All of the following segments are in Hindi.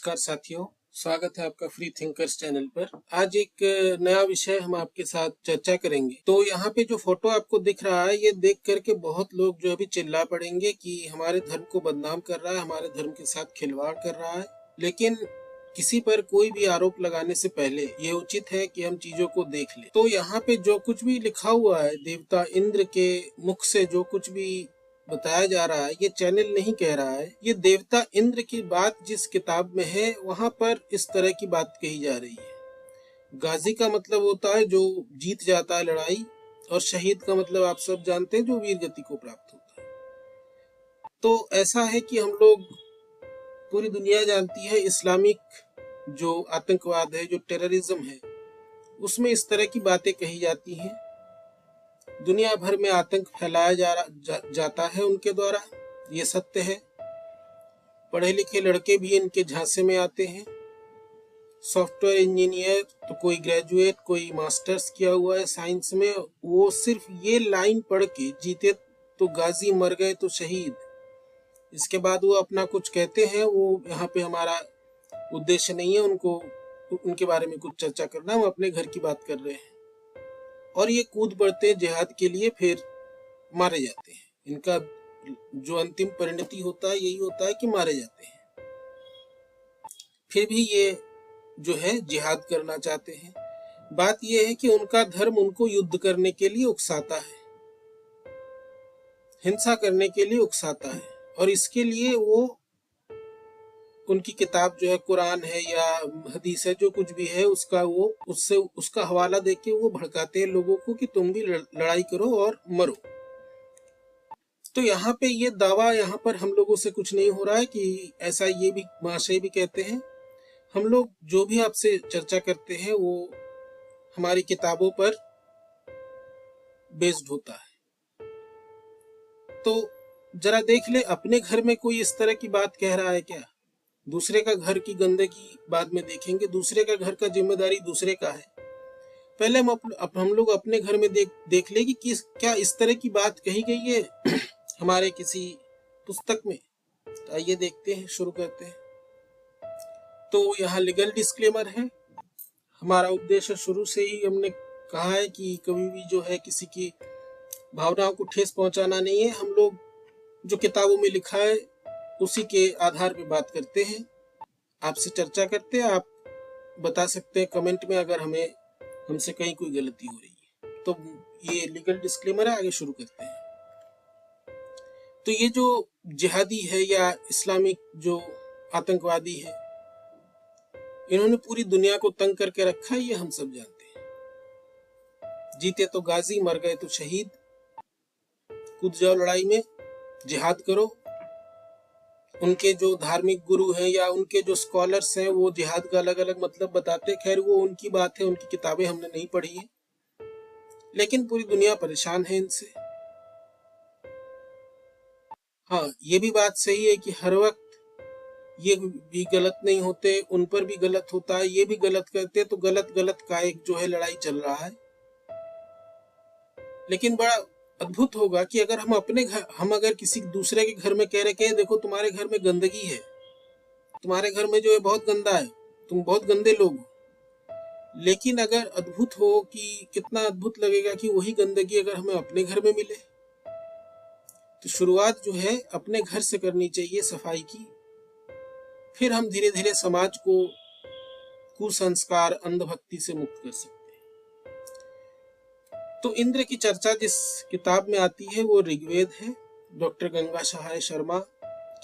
नमस्कार साथियों, स्वागत है आपका फ्री थिंकर्स चैनल पर। आज एक नया विषय हम आपके साथ चर्चा करेंगे। तो यहाँ पे जो फोटो आपको दिख रहा है, ये देख करके बहुत लोग जो अभी चिल्ला पड़ेंगे कि हमारे धर्म को बदनाम कर रहा है, हमारे धर्म के साथ खिलवाड़ कर रहा है। लेकिन किसी पर कोई भी आरोप लगाने से पहले ये उचित है कि हम चीजों को देख लें। तो यहाँ पे जो कुछ भी लिखा हुआ है, देवता इंद्र के मुख से जो कुछ भी बताया जा रहा है, ये चैनल नहीं कह रहा है। ये देवता इंद्र की बात जिस किताब में है, वहां पर इस तरह की बात कही जा रही है। गाजी का मतलब होता है जो जीत जाता है लड़ाई, और शहीद का मतलब आप सब जानते हैं, जो वीर गति को प्राप्त होता है। तो ऐसा है कि हम लोग, पूरी दुनिया जानती है, इस्लामिक जो आतंकवाद है, जो टेररिज्म है, उसमें इस तरह की बातें कही जाती हैं। दुनिया भर में आतंक फैलाया जाता है उनके द्वारा, ये सत्य है। पढ़े लिखे लड़के भी इनके झांसे में आते हैं। सॉफ्टवेयर इंजीनियर तो कोई ग्रेजुएट, कोई मास्टर्स किया हुआ है साइंस में, वो सिर्फ ये लाइन पढ़ के, जीते तो गाजी मर गए तो शहीद, इसके बाद वो अपना कुछ कहते हैं। वो यहाँ पे हमारा उद्देश्य नहीं है उनको, उनके बारे में कुछ चर्चा करना। हम अपने घर की बात कर रहे हैं। और ये कूद पड़ते जिहाद के लिए, फिर मारे जाते हैं। इनका जो अंतिम परिणति होता है, यही होता है कि मारे जाते हैं। फिर भी ये जो है जिहाद करना चाहते हैं। बात यह है कि उनका धर्म उनको युद्ध करने के लिए उकसाता है, हिंसा करने के लिए उकसाता है, और इसके लिए वो उनकी किताब जो है, कुरान है या हदीस है, जो कुछ भी है, उसका हवाला देके वो भड़काते हैं लोगों को कि तुम भी लड़ाई करो और मरो। तो यहाँ पे ये दावा, यहाँ पर हम लोगों से कुछ नहीं हो रहा है कि ऐसा, ये भी महाशय भी कहते हैं। हम लोग जो भी आपसे चर्चा करते हैं वो हमारी किताबों पर बेस्ड होता है। तो जरा देख ले, अपने घर में कोई इस तरह की बात कह रहा है क्या? दूसरे का घर की गंदगी बाद में देखेंगे, दूसरे का घर का जिम्मेदारी दूसरे का है। पहले हम लोग अपने घर में देख ले कि क्या इस तरह की बात कही गई है हमारे किसी पुस्तक में। तो आइए देखते हैं, शुरू करते हैं। तो यहाँ लीगल डिस्क्लेमर है। हमारा उद्देश्य शुरू से ही हमने कहा है कि कभी भी जो है किसी की भावनाओं को ठेस पहुंचाना नहीं है। हम लोग जो किताबों में लिखा है उसी के आधार पर बात करते हैं, आपसे चर्चा करते हैं। आप बता सकते हैं कमेंट में अगर हमसे कहीं कोई गलती हो रही है। तो ये लीगल डिस्क्लेमर है, आगे शुरू करते हैं। तो ये जो जिहादी है या इस्लामिक जो आतंकवादी है, इन्होंने पूरी दुनिया को तंग करके रखा है, ये हम सब जानते हैं। जीते तो गाजी, मर गए तो शहीद। कूद जाओ लड़ाई में, जिहाद करो। उनके जो धार्मिक गुरु हैं या उनके जो स्कॉलर्स हैं, वो जिहाद का अलग अलग मतलब बताते। खैर, वो उनकी बात है, उनकी किताबें हमने नहीं पढ़ी है, लेकिन पूरी दुनिया परेशान है इनसे। हाँ, ये भी बात सही है कि हर वक्त ये भी गलत नहीं होते, उन पर भी गलत होता है, ये भी गलत करते, तो गलत गलत का एक जो है लड़ाई चल रहा है। लेकिन बड़ा अद्भुत होगा कि अगर हम अगर किसी दूसरे के घर में कह रहे कि देखो तुम्हारे घर में गंदगी है, तुम्हारे घर में जो है बहुत गंदा है, तुम बहुत गंदे लोग हो। लेकिन अगर अद्भुत हो कि कितना अद्भुत लगेगा कि वही गंदगी अगर हमें अपने घर में मिले। तो शुरुआत जो है अपने घर से करनी चाहिए सफाई की। फिर हम धीरे धीरे समाज को कुसंस्कार, अंधभक्ति से मुक्त कर सकते हैं। तो इंद्र की चर्चा जिस किताब में आती है वो ऋग्वेद है। डॉक्टर गंगा सहाय शर्मा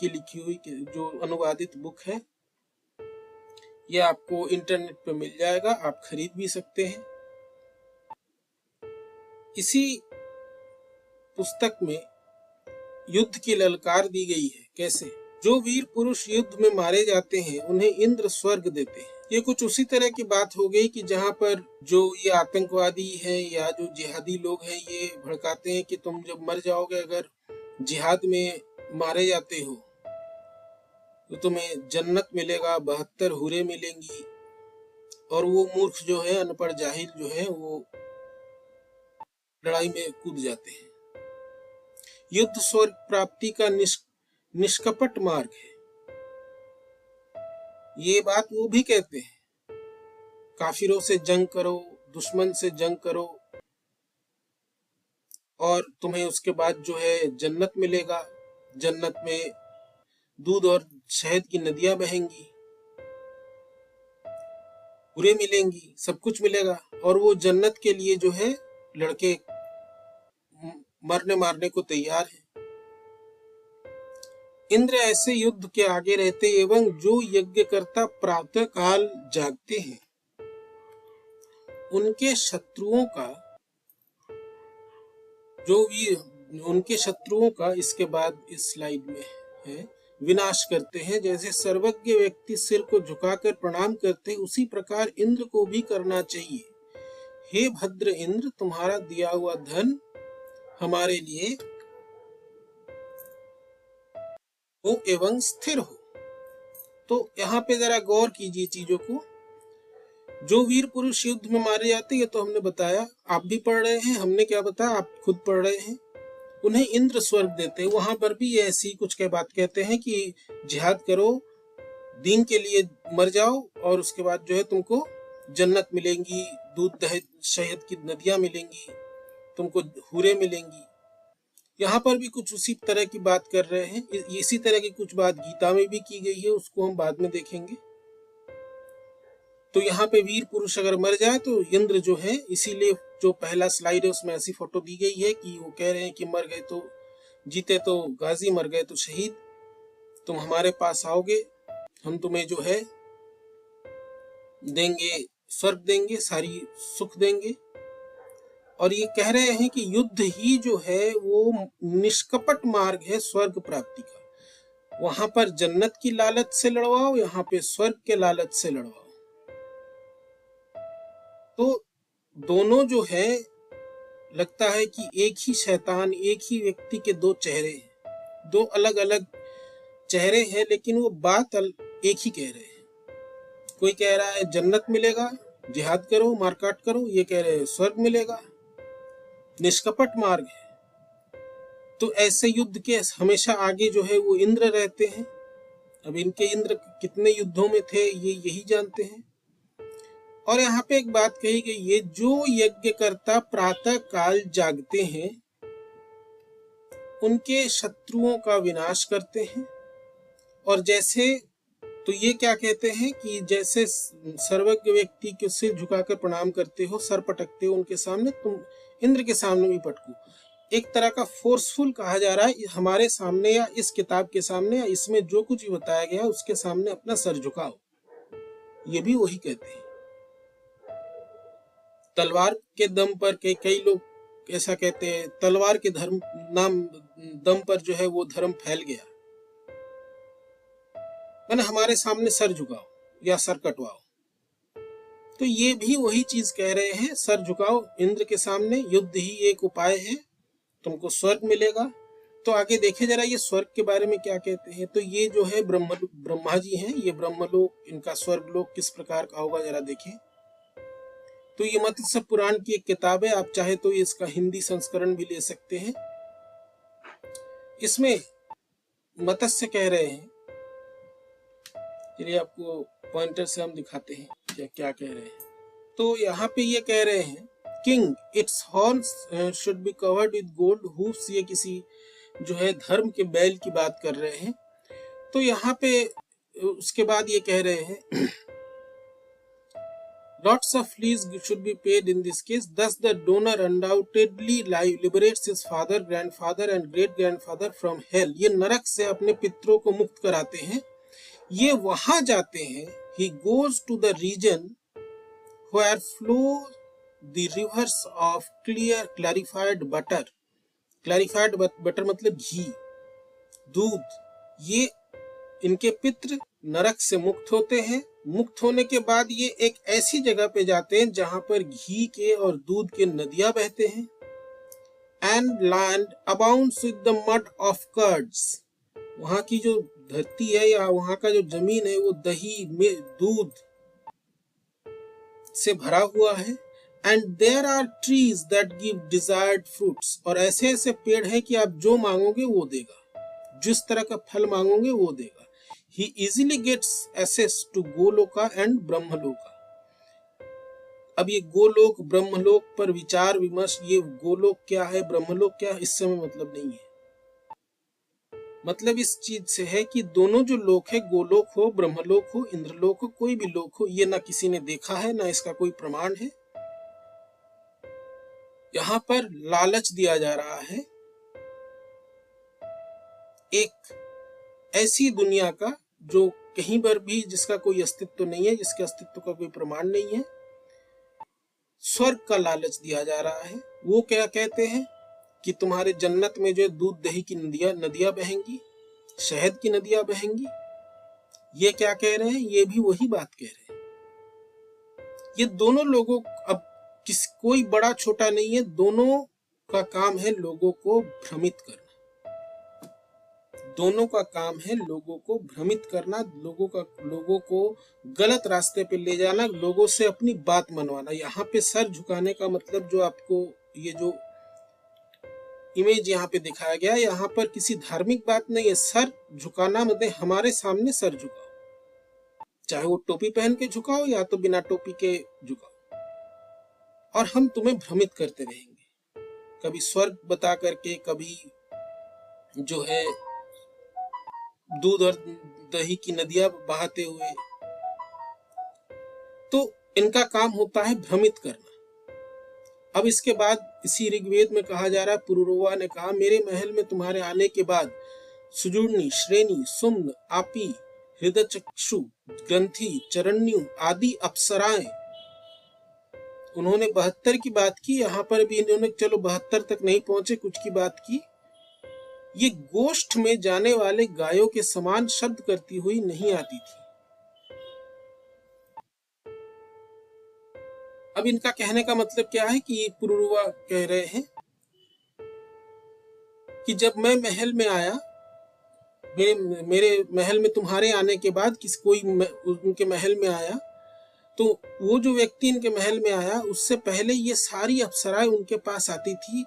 की लिखी हुई जो अनुवादित बुक है, ये आपको इंटरनेट पे मिल जाएगा, आप खरीद भी सकते हैं। इसी पुस्तक में युद्ध की ललकार दी गई है। कैसे? जो वीर पुरुष युद्ध में मारे जाते हैं उन्हें इंद्र स्वर्ग देते हैं। ये कुछ उसी तरह की बात हो गई कि जहाँ पर जो ये आतंकवादी है या जो जिहादी लोग हैं, ये भड़काते हैं कि तुम जब मर जाओगे, अगर जिहाद में मारे जाते हो, तो तुम्हें जन्नत मिलेगा, 72 हुरे मिलेंगी। और वो मूर्ख जो है, अनपढ़ जाहिल जो है, वो लड़ाई में कूद जाते हैं। युद्ध स्वर्ग प्राप्ति का निष्कपट मार्ग है। ये बात वो भी कहते हैं, काफिरों से जंग करो, दुश्मन से जंग करो और तुम्हें उसके बाद जो है जन्नत मिलेगा, जन्नत में दूध और शहद की नदियां बहेंगी, पूरे मिलेंगी, सब कुछ मिलेगा। और वो जन्नत के लिए जो है लड़के मरने मारने को तैयार हैं। इंद्र ऐसे युद्ध के आगे रहते एवं जो यज्ञकर्ता प्रातः काल जागते हैं उनके शत्रुओं का इसके बाद इस स्लाइड में है, विनाश करते हैं। जैसे सर्वज्ञ व्यक्ति सिर को झुकाकर प्रणाम करते, उसी प्रकार इंद्र को भी करना चाहिए। हे भद्र इंद्र, तुम्हारा दिया हुआ धन हमारे लिए हो एवं स्थिर हो। तो यहाँ पे जरा गौर कीजिए चीजों को। जो वीर पुरुष युद्ध में मारे जाते, ये तो हमने बताया, आप भी पढ़ रहे हैं, हमने क्या बताया, आप खुद पढ़ रहे हैं। उन्हें इंद्र स्वर्ग देते हैं। वहां पर भी ऐसी कुछ के बात कहते हैं कि जिहाद करो, दीन के लिए मर जाओ और उसके बाद जो है तुमको जन्नत मिलेंगी, दूध दही शहद की नदियां मिलेंगी, तुमको हूरें मिलेंगी। यहाँ पर भी कुछ उसी तरह की बात कर रहे हैं। इसी तरह की कुछ बात गीता में भी की गई है, उसको हम बाद में देखेंगे। तो यहाँ पे वीर पुरुष अगर मर जाए तो इंद्र जो है, इसीलिए जो पहला स्लाइड है उसमें ऐसी फोटो दी गई है कि वो कह रहे हैं कि मर गए तो जीते तो गाजी, मर गए तो शहीद, तुम हमारे पास आओगे, हम तुम्हें जो है देंगे, स्वर्ग देंगे, सारी सुख देंगे। और ये कह रहे हैं कि युद्ध ही जो है वो निष्कपट मार्ग है स्वर्ग प्राप्ति का। वहां पर जन्नत की लालच से लड़वाओ, यहाँ पे स्वर्ग के लालच से लड़वाओ। तो दोनों जो है, लगता है कि एक ही शैतान, एक ही व्यक्ति के दो चेहरे हैं, दो अलग अलग चेहरे हैं, लेकिन वो बात एक ही कह रहे हैं। कोई कह रहा है जन्नत मिलेगा, जिहाद करो, मारकाट करो, ये कह रहे हैं स्वर्ग मिलेगा, निष्कपट मार्ग है। तो ऐसे युद्ध के हमेशा आगे जो है वो इंद्र रहते हैं। अब इनके इंद्र कितने युद्धों में थे ये यही जानते हैं। और यहाँ पे एक बात कही गई है, जो यज्ञकर्ता प्रातः काल जागते हैं उनके शत्रुओं का विनाश करते हैं। और जैसे, तो ये क्या कहते हैं कि जैसे सर्वज्ञ व्यक्ति के सिर झुकाकर प्रणाम करते हो, सर पटकते हो उनके सामने, तुम इंद्र के सामने भी पटको। एक तरह का फोर्सफुल कहा जा रहा है, हमारे सामने या इस किताब के सामने या इसमें जो कुछ भी बताया गया उसके सामने अपना सर झुकाओ। ये भी वही कहते हैं। तलवार के दम पर कई लोग ऐसा कहते हैं, तलवार के दम पर जो है वो धर्म फैल गया, मैंने हमारे सामने सर झुकाओ या सर कटवाओ। तो ये भी वही चीज कह रहे हैं, सर झुकाओ इंद्र के सामने, युद्ध ही एक उपाय है, तुमको स्वर्ग मिलेगा। तो आगे देखे जरा ये स्वर्ग के बारे में क्या कहते हैं। तो ये जो है ब्रह्मा जी हैं, ये ब्रह्मलोक, इनका स्वर्गलोक किस प्रकार का होगा जरा देखें। तो ये मत्स्य पुराण की एक किताब है, आप चाहे तो इसका हिंदी संस्करण भी ले सकते हैं। इसमें मत्स्य कह रहे हैं, चलिए आपको पॉइंटर से हम दिखाते हैं क्या कह रहे हैं। तो यहाँ पे ये कह रहे हैं, king it's horns should be covered with gold hoofs, ये किसी जो है धर्म के बैल की बात कर रहे हैं। तो यहाँ पे उसके बाद ये कह रहे हैं, lots of fleas should be paid in this case, thus the donor undoubtedly liberates his father, grandfather and great grandfather from hell। ये नरक से अपने पितरों को मुक्त कराते हैं, ये वहां जाते हैं। he goes to the region where flow the rivers of clarified butter, clarified butter मतलब घी, दूध। ये इनके पितृ नरक से मुक्त होते हैं। मुक्त होने के बाद ये एक ऐसी जगह पे जाते हैं जहां पर घी के और दूध के नदियां बहते हैं। And land abounds with the mud of curds, वहां की जो धरती है या वहां का जो जमीन है वो दही में दूध से भरा हुआ है। And there are trees that give desired fruits, और ऐसे ऐसे पेड़ हैं कि आप जो मांगोगे वो देगा, जिस तरह का फल मांगोगे वो देगा। he easily gets access to Goloka and ब्रह्मलोका। अब ये गोलोक ब्रह्मलोक पर विचार विमर्श, ये गोलोक क्या है ब्रह्मलोक क्या है, इससे हमें मतलब नहीं है। मतलब इस चीज से है कि दोनों जो लोक है, गोलोक हो, ब्रह्मलोक हो, इंद्रलोक हो, कोई भी लोक हो, ये ना किसी ने देखा है, ना इसका कोई प्रमाण है। यहाँ पर लालच दिया जा रहा है एक ऐसी दुनिया का जो कहीं पर भी, जिसका कोई अस्तित्व नहीं है, जिसके अस्तित्व का कोई प्रमाण नहीं है। स्वर्ग का लालच दिया जा रहा है। वो क्या कहते हैं कि तुम्हारे जन्नत में जो दूध दही की नदियां बहेंगी, शहद की नदियां बहेंगी। ये क्या कह रहे हैं? ये भी वही बात कह रहे हैं। ये दोनों लोगों, अब कोई बड़ा छोटा नहीं है, दोनों का काम है लोगों को भ्रमित करना। दोनों का काम है लोगों को भ्रमित करना, लोगों को गलत रास्ते पे ले जाना, लोगों से अपनी बात मनवाना। यहाँ पे सर झुकाने का मतलब, जो आपको ये जो इमेज यहाँ पे दिखाया गया, यहाँ पर किसी धार्मिक बात नहीं है। सर झुकाना मतलब हमारे सामने सर झुकाओ, चाहे वो टोपी पहन के झुकाओ या तो बिना टोपी के झुकाओ, और हम तुम्हें भ्रमित करते रहेंगे, कभी स्वर्ग बता करके, कभी जो है दूध और दही की नदियां बहाते हुए। तो इनका काम होता है भ्रमित करना। अब इसके बाद इसी ऋग्वेद में कहा जा रहा है, पुरुरवा ने कहा, मेरे महल में तुम्हारे आने के बाद सुजुर्णी, श्रेणी, सुम्न, आपी, हृदयचक्षु, ग्रंथि, चरण्यु आदि अप्सराएं। उन्होंने 72 की बात की, यहाँ पर भी इन्होंने, चलो 72 तक नहीं पहुंचे, कुछ की बात की। ये गोष्ठ में जाने वाले गायों के समान शब्द करती हुई नहीं आती थी। अब इनका कहने का मतलब क्या है कि पुरुरवा कह रहे हैं कि जब मैं महल में आया, मेरे महल में तुम्हारे आने के बाद कोई उनके महल में आया, तो वो जो व्यक्ति इनके महल में आया, उससे पहले ये सारी अप्सराएं उनके पास आती थी।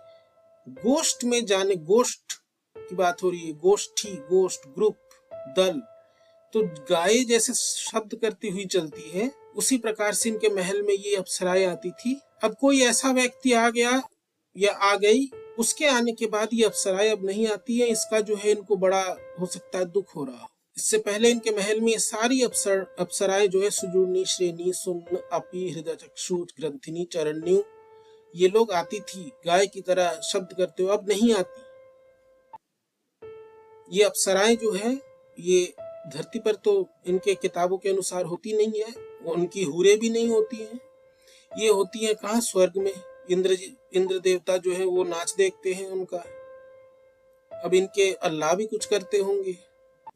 गोष्ठ में जाने, गोष्ठ की बात हो रही है, गोष्ठी, गोष्ठ, ग्रुप, दल। तो गाय जैसे शब्द करती हुई चलती है, उसी प्रकार से इनके महल में ये अप्सराएं आती थी। अब कोई ऐसा व्यक्ति आ गया या आ गई, उसके आने के बाद ये अप्सराएं अब नहीं आती है। इसका जो है इनको बड़ा हो सकता है दुख हो रहा हो। इससे पहले इनके महल में सारी अप्सराएं जो है, सुजुर्णी, श्रेणी, सुम्न, अपी, हृदयचक्षु, ग्रंथिनी, चरण्यु, ये लोग आती थी गाय की तरह शब्द करते हुए, अब नहीं आती। ये अप्सराएं जो है, ये धरती पर तो इनके किताबों के अनुसार होती नहीं है, उनकी हूरें भी नहीं होती हैं। ये होती है कहाँ? स्वर्ग में। इंद्र देवता जो है वो नाच देखते हैं उनका। अब इनके अल्लाह भी कुछ करते होंगे,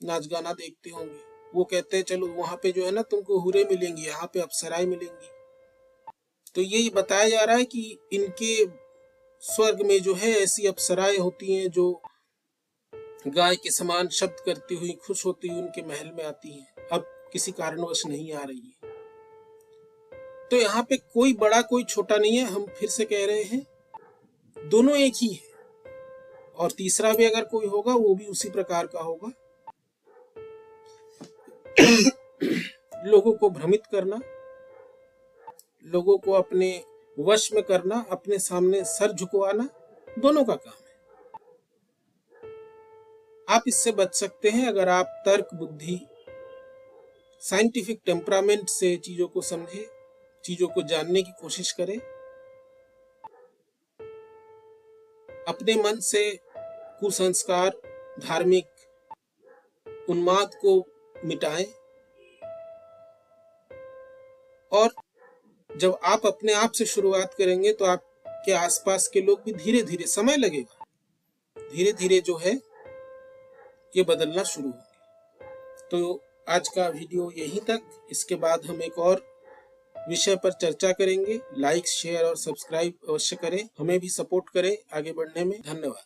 नाच गाना देखते होंगे। वो कहते हैं चलो वहां पे जो है ना तुमको हूरें मिलेंगी, यहाँ पे अप्सराएं मिलेंगी। तो ये बताया जा रहा है कि इनके स्वर्ग में जो है ऐसी अप्सराएं होती हैं जो गाय के समान शब्द करती हुई, खुश होती हुई उनके महल में आती हैं। अब किसी कारणवश नहीं आ रही है। तो यहाँ पे कोई बड़ा कोई छोटा नहीं है। हम फिर से कह रहे हैं, दोनों एक ही है, और तीसरा भी अगर कोई होगा वो भी उसी प्रकार का होगा। लोगों को भ्रमित करना, लोगों को अपने वश में करना, अपने सामने सर झुकवाना, दोनों का काम है। आप इससे बच सकते हैं अगर आप तर्क बुद्धि, साइंटिफिक टेम्परामेंट से चीजों को समझे, चीजों को जानने की कोशिश करें, अपने मन से कुसंस्कार, धार्मिक उन्माद को मिटाएं। और जब आप अपने आप से शुरुआत करेंगे तो आपके आसपास के लोग भी धीरे धीरे, समय लगेगा, धीरे धीरे जो है ये बदलना शुरू होंगे। तो आज का वीडियो यहीं तक। इसके बाद हम एक और विषय पर चर्चा करेंगे। लाइक, शेयर और सब्सक्राइब अवश्य करें, हमें भी सपोर्ट करें आगे बढ़ने में। धन्यवाद।